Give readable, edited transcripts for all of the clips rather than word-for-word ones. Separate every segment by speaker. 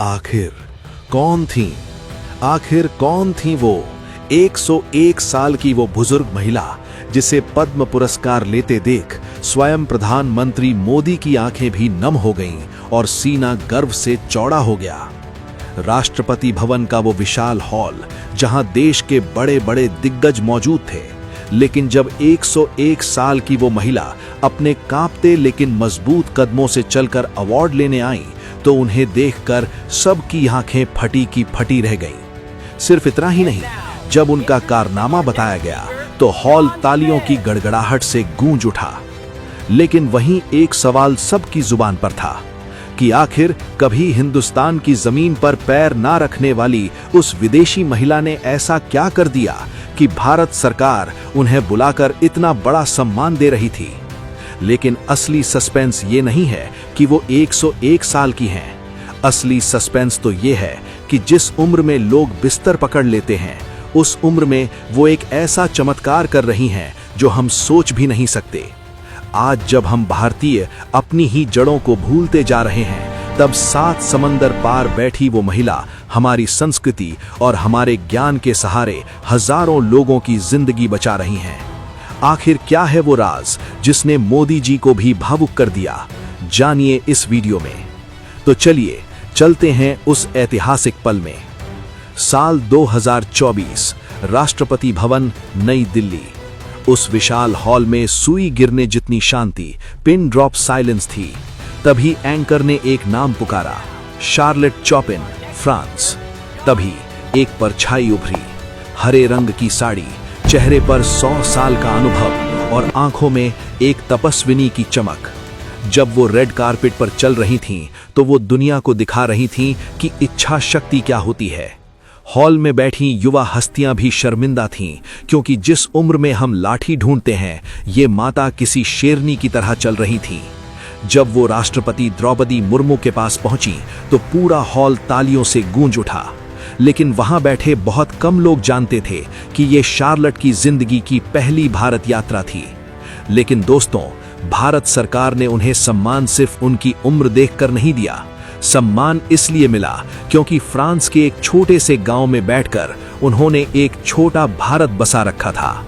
Speaker 1: आखिर कौन थी वो 101 साल की वो बुजुर्ग महिला जिसे पद्म पुरस्कार लेते देख स्वयं प्रधानमंत्री मोदी की आंखें भी नम हो गईं और सीना गर्व से चौड़ा हो गया। राष्ट्रपति भवन का वो विशाल हॉल जहां देश के बड़े बड़े दिग्गज मौजूद थे, लेकिन जब 101 साल की वो महिला अपने कांपते लेकिन मजबूत कदमों से चलकर अवार्ड लेने आई तो उन्हें देखकर सबकी आंखें फटी की फटी रह गईं। सिर्फ इतना ही नहीं, जब उनका कारनामा बताया गया तो हॉल तालियों की गड़गड़ाहट से गूंज उठा। लेकिन वहीं एक सवाल सबकी जुबान पर था कि आखिर कभी हिंदुस्तान की जमीन पर पैर ना रखने वाली उस विदेशी महिला ने ऐसा क्या कर दिया कि भारत सरकार उन्हें बुलाकर इतना बड़ा सम्मान दे रही थी। लेकिन असली सस्पेंस ये नहीं है कि वो 101 साल की हैं। असली सस्पेंस तो ये है कि जिस उम्र में लोग बिस्तर पकड़ लेते हैं, उस उम्र में वो एक ऐसा चमत्कार कर रही हैं जो हम सोच भी नहीं सकते। आज जब हम भारतीय अपनी ही जड़ों को भूलते जा रहे हैं, तब 7 समंदर पार बैठी वो महिला हमारी संस्कृति और हमारे ज्ञान के सहारे हजारों लोगों की जिंदगी बचा रही हैं। आखिर क्या है वो राज जिसने मोदी जी को भी भावुक कर दिया? जानिए इस वीडियो में। तो चलिए चलते हैं उस ऐतिहासिक पल में। साल 2024, राष्ट्रपति भवन, नई दिल्ली। उस विशाल हॉल में सुई गिरने जितनी शांति, पिन ड्रॉप साइलेंस थी। तभी एंकर ने एक नाम पुकारा, शार्लेट चॉपिन, फ्रांस। तभी एक परछाई उभरी, हरे रंग की साड़ी, चेहरे पर 100 साल का अनुभव और आंखों में एक तपस्विनी की चमक। जब वो रेड कारपेट पर चल रही थीं, तो वो दुनिया को दिखा रही थीं कि इच्छा शक्ति क्या होती है। हॉल में बैठी युवा हस्तियां भी शर्मिंदा थीं, क्योंकि जिस उम्र में हम लाठी ढूंढते हैं, ये माता किसी शेरनी की तरह चल रही थीं। जब वो राष्ट्रपति द्रौपदी मुर्मू के पास पहुंची तो पूरा हॉल तालियों से गूंज उठा। लेकिन वहां बैठे बहुत कम लोग जानते थे कि ये शार्लेट की जिंदगी की पहली भारत यात्रा थी। लेकिन दोस्तों, भारत सरकार ने उन्हें सम्मान सिर्फ उनकी उम्र देखकर नहीं दिया। सम्मान इसलिए मिला क्योंकि फ्रांस के एक छोटे से गांव में बैठकर उन्होंने एक छोटा भारत बसा रखा था।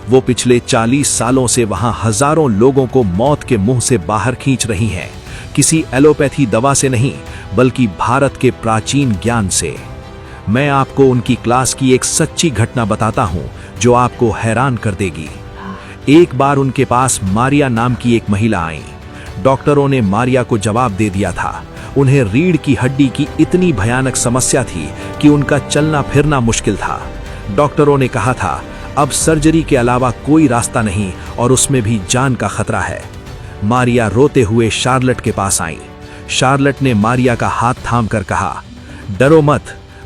Speaker 1: वो पिछले 40 सालों से वहां हजारों लोगों को मौत के मुंह से बाहर खींच रही हैं, किसी एलोपैथी दवा से नहीं, बल्कि भारत के प्राचीन ज्ञान से। मैं आपको उनकी क्लास की एक सच्ची घटना बताता हूं जो आपको हैरान कर देगी। एक बार उनके पास मारिया नाम की एक महिला आई। डॉक्टरों ने मारिया को जवाब दे दिया था। उन्हें रीढ़ की हड्डी की इतनी भयानक समस्या थी कि उनका चलना फिरना मुश्किल था। डॉक्टरों ने कहा था, अब सर्जरी के अलावा कोई रास्ता नहीं और उसमें भी जान का खतरा है। मारिया रोते हुए शार्लेट के पास आई। शार्लेट ने मारिया का हाथ थाम कर कहा, डरो मत,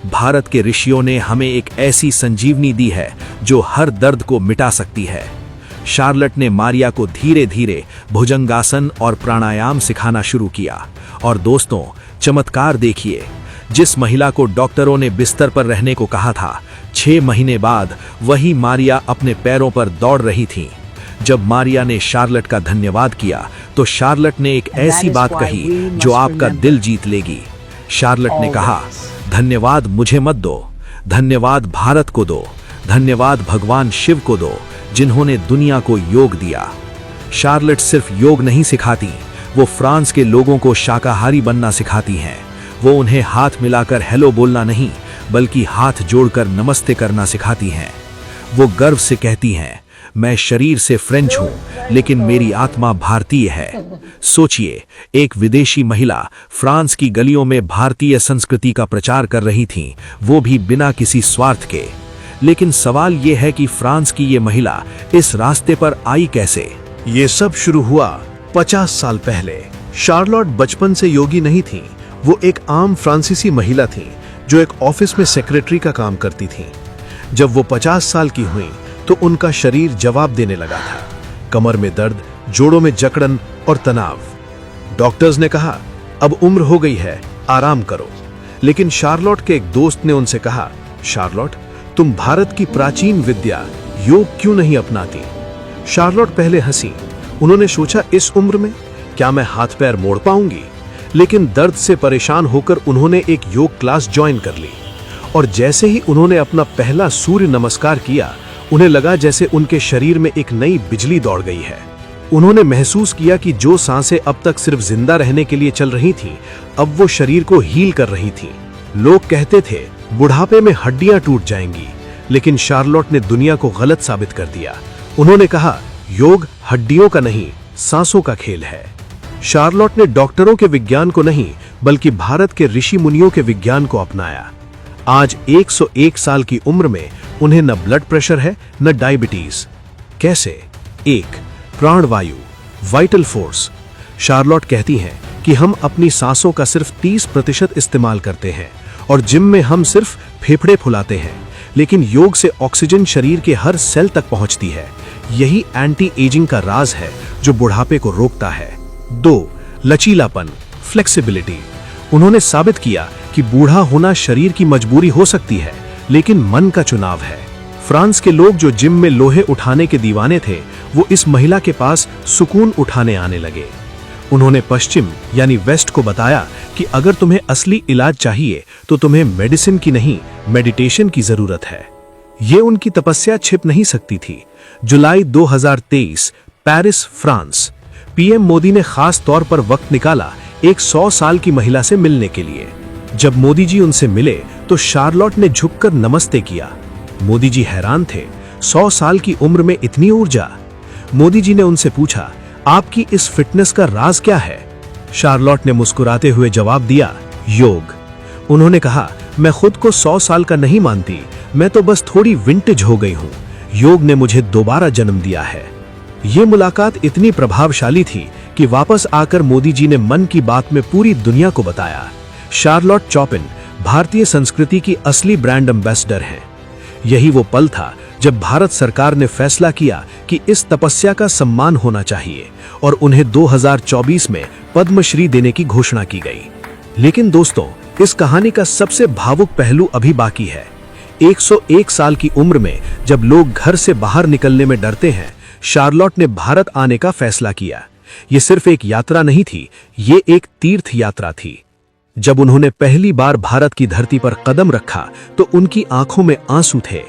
Speaker 1: भारत के ऋषियों ने हमें एक ऐसी संजीवनी दी है जो हर दर्द को मिटा सकती है। शार्लेट ने मारिया को धीरे धीरे भुजंगासन और प्राणायाम सिखाना शुरू किया। और दोस्तों, चमत्कार देखिए, जिस महिला को डॉक्टरों ने बिस्तर पर रहने को कहा था, 6 महीने बाद वही मारिया अपने पैरों पर दौड़ रही थी। जब मारिया ने शार्लेट का धन्यवाद किया तो शार्लेट ने एक ऐसी बात कही जो आपका दिल जीत लेगी। शार्लेट ने कहा, धन्यवाद मुझे मत दो, धन्यवाद भारत को दो, धन्यवाद भगवान शिव को दो, जिन्होंने दुनिया को योग दिया। शार्लेट सिर्फ योग नहीं सिखाती, वो फ्रांस के लोगों को शाकाहारी बनना सिखाती हैं। वो उन्हें हाथ मिलाकर हेलो बोलना नहीं, बल्कि हाथ जोड़कर नमस्ते करना सिखाती हैं। वो गर्व से कहती हैं, मैं शरीर से फ्रेंच हूं, लेकिन मेरी आत्मा भारतीय है। सोचिए, एक विदेशी महिला फ्रांस की गलियों में भारतीय संस्कृति का प्रचार कर रही थी, वो भी बिना किसी स्वार्थ के। लेकिन सवाल ये है कि फ्रांस की ये महिला इस रास्ते पर आई कैसे?
Speaker 2: ये सब शुरू हुआ 50 साल पहले। शार्लोट बचपन से योगी नहीं थी। वो एक आम फ्रांसीसी महिला थी जो एक ऑफिस में सेक्रेटरी का काम करती थी। जब वो 50 साल की हुई तो उनका शरीर जवाब देने लगा था। कमर में दर्द, जोड़ों में जकड़न और तनाव। डॉक्टर्स ने कहा, अब उम्र हो गई है, आराम करो। लेकिन शार्लोट के एक दोस्त ने उनसे कहा, शार्लोट, तुम भारत की प्राचीन विद्या योग क्यों नहीं अपनाती? शार्लोट पहले हंसी। उन्होंने सोचा, इस उम्र में क्या मैं हाथ पैर मोड़ पाऊंगी? लेकिन दर्द से परेशान होकर उन्होंने एक योग क्लास ज्वाइन कर ली। और जैसे ही उन्होंने अपना पहला सूर्य नमस्कार किया, उन्हें लगा जैसे उनके शरीर में एक नई बिजली दौड़ गई है। उन्होंने महसूस किया कि जो सांसें अब तक सिर्फ जिंदा रहने के लिए चल रही थीं, अब वो शरीर को हील कर रही थीं। लोग कहते थे बुढ़ापे में हड्डियां टूट जाएंगी, लेकिन शार्लोट ने दुनिया को गलत साबित कर दिया। उन्होंने कहा, योग हड्डियों का नहीं, सांसों का खेल है। शार्लोट ने डॉक्टरों के विज्ञान को नहीं, बल्कि भारत के ऋषि मुनियों के विज्ञान को अपनाया। आज 101 साल की उम्र में उन्हें न ब्लड प्रेशर है, न डायबिटीज। कैसे? 1. प्राणवायु, वाइटल फोर्स। शार्लोट कहती हैं कि हम अपनी सांसों का सिर्फ 30% इस्तेमाल करते हैं और जिम में हम सिर्फ फेफड़े फुलाते हैं, लेकिन योग से ऑक्सीजन शरीर के हर सेल तक पहुंचती है। यही एंटी एजिंग का राज है जो बुढ़ापे को रोकता है। 2. लचीलापन, फ्लेक्सिबिलिटी। उन्होंने साबित किया कि बूढ़ा होना शरीर की मजबूरी हो सकती है, लेकिन मन का चुनाव है। फ्रांस के लोग जो जिम में लोहे उठाने के दीवाने थे, वो इस महिला के पास सुकून उठाने आने लगे। उन्होंने पश्चिम यानी वेस्ट को बताया कि अगर तुम्हें असली इलाज चाहिए तो तुम्हें मेडिसिन की नहीं, मेडिटेशन की जरूरत है। ये उनकी तपस्या छिप नहीं सकती थी। जुलाई 2023, पेरिस, फ्रांस। पीएम मोदी ने खास तौर पर वक्त निकाला एक 100 साल की महिला से मिलने के लिए। जब मोदी जी उनसे मिले तो शार्लोट ने झुककर नमस्ते किया। मोदी जी हैरान थे, 100 साल की उम्र में इतनी ऊर्जा। मोदी जी ने उनसे पूछा, आपकी इस फिटनेस का राज क्या है? शार्लोट ने मुस्कुराते हुए जवाब दिया, योग। उन्होंने कहा, मैं खुद को 100 साल का नहीं मानती, मैं तो बस थोड़ी विंटेज हो गई हूं। योग ने मुझे दोबारा जन्म दिया है। ये मुलाकात इतनी प्रभावशाली थी कि वापस आकर मोदी जी ने मन की बात में पूरी दुनिया को बताया, शार्लोट चॉपिन भारतीय संस्कृति की असली ब्रांड एम्बेसडर हैं। यही वो पल था जब भारत सरकार ने फैसला किया कि इस तपस्या का सम्मान होना चाहिए और उन्हें 2024 में पद्मश्री देने की घोषणा की गई। लेकिन दोस्तों, इस कहानी का सबसे भावुक पहलू अभी बाकी है। 101 साल की उम्र में जब लोग घर से बाहर निकलने में डरते हैं, शार्लोट ने भारत आने का फैसला किया। ये सिर्फ एक यात्रा नहीं थी, ये एक तीर्थ यात्रा थी। जब उन्होंने पहली बार भारत की धरती पर कदम रखा तो उनकी आंखों में आंसू थे।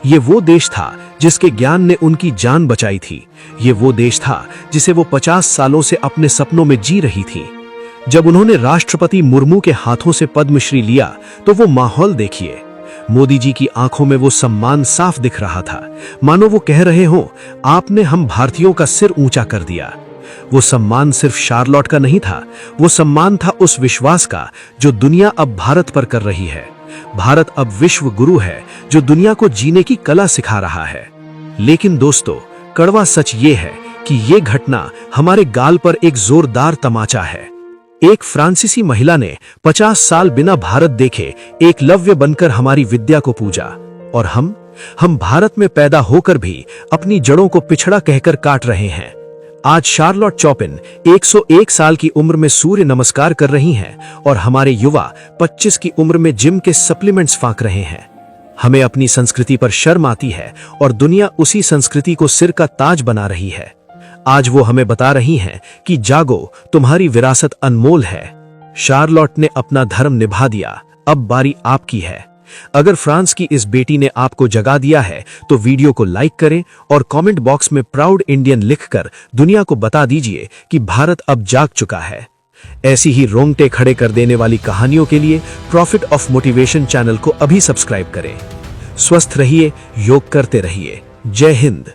Speaker 2: ये वो देश था जिसके ज्ञान ने उनकी जान बचाई थी। ये वो देश था जिसे वो 50 सालों से अपने सपनों में जी रही थी। जब उन्होंने राष्ट्रपति मुर्मू के हाथों से पद्मश्री लिया तो वो माहौल देखिए। मोदी जी की आंखों में वो सम्मान साफ दिख रहा था, मानो वो कह रहे हों, आपने हम भारतीयों का सिर ऊंचा कर दिया। वो सम्मान सिर्फ शार्लोट का नहीं था, वो सम्मान था उस विश्वास का जो दुनिया अब भारत पर कर रही है। भारत अब विश्व गुरु है जो दुनिया को जीने की कला सिखा रहा है। लेकिन दोस्तों, कड़वा सच ये है कि ये घटना हमारे गाल पर एक जोरदार तमाचा है। एक फ्रांसीसी महिला ने 50 साल बिना भारत देखे एकलव्य बनकर हमारी विद्या को पूजा, और हम भारत में पैदा होकर भी अपनी जड़ों को पिछड़ा कहकर काट रहे हैं। आज शार्लोट चॉपिन 101 साल की उम्र में सूर्य नमस्कार कर रही हैं और हमारे युवा 25 की उम्र में जिम के सप्लीमेंट्स फांक रहे हैं। हमें अपनी संस्कृति पर शर्म आती है और दुनिया उसी संस्कृति को सिर का ताज बना रही है। आज वो हमें बता रही हैं कि जागो, तुम्हारी विरासत अनमोल है। शार्लोट ने अपना धर्म निभा दिया, अब बारी आपकी है। अगर फ्रांस की इस बेटी ने आपको जगा दिया है तो वीडियो को लाइक करें और कमेंट बॉक्स में प्राउड इंडियन लिखकर दुनिया को बता दीजिए कि भारत अब जाग चुका है। ऐसी ही रोंगटे खड़े कर देने वाली कहानियों के लिए प्रॉफिट ऑफ मोटिवेशन चैनल को अभी सब्सक्राइब करें। स्वस्थ रहिए, योग करते रहिए। जय हिंद।